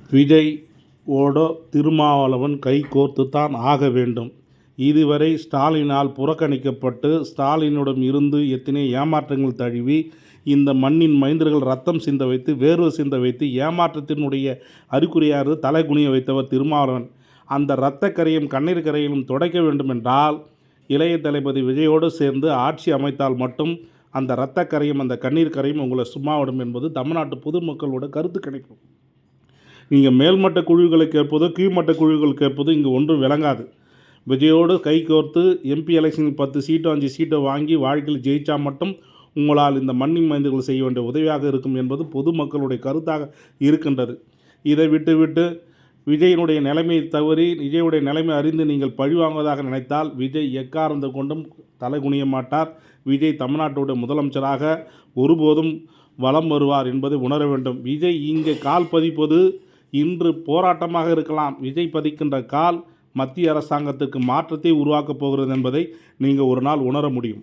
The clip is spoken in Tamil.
விஜய் ஓட திருமாவளவன் கை கோர்த்துத்தான் ஆக வேண்டும். இதுவரை ஸ்டாலினால் புறக்கணிக்கப்பட்டு ஸ்டாலினிடம் இருந்து எத்தனை ஏமாற்றங்கள் தழுவி இந்த மண்ணின் மைந்தர்கள் ரத்தம் சிந்த வைத்து வேர்வை சிந்த வைத்து ஏமாற்றத்தினுடைய அறிகுறியாக தலை குனிய வைத்தவர் திருமாவளவன். அந்த இரத்த கரையும் கண்ணீர் கரையிலும் துடைக்க வேண்டுமென்றால் இளைய தளபதி விஜயோடு சேர்ந்து ஆட்சி அமைத்தால் மட்டும் அந்த இரத்த கரையும் அந்த கண்ணீர் கரையும் உங்களை சும்மாவிடும் என்பது தமிழ்நாட்டு பொதுமக்களோட கருத்து கணிப்பு. நீங்கள் மேல்மட்ட குழுக்களை கேட்பதோ கீழ்மட்ட குழுக்கள் கேட்பதோ இங்கே ஒன்றும் விளங்காது. விஜயோடு கை கோர்த்து எம்பி எலெக்ஷனில் 10 சீட்டோ 5 சீட்டோ வாங்கி வாழ்க்கையில் ஜெயித்தா மட்டும் உங்களால் இந்த மண்ணின் மைந்தர்கள் செய்ய வேண்டிய உதவியாக இருக்கும் என்பது பொதுமக்களுடைய கருத்தாக இருக்கின்றது. இதை விட்டு விஜயினுடைய நிலைமையை தவறி விஜயுடைய நிலைமை அறிந்து நீங்கள் பழிவாங்குவதாக நினைத்தால் விஜய் எக்காரணத்தை கொண்டும் தலை குனிய மாட்டார். விஜய் தமிழ்நாட்டுடைய முதலமைச்சராக ஒருபோதும் வலம் வருவார் என்பதை உணர வேண்டும். விஜய் இங்கே கால் பதிப்பது இன்று போராட்டமாக இருக்கலாம். விஜய் பதிக்கின்ற கால் மத்திய அரசாங்கத்துக்கு மாற்றத்தை உருவாக்கப் போகிறது என்பதை நீங்கள் ஒரு நாள் உணர முடியும்.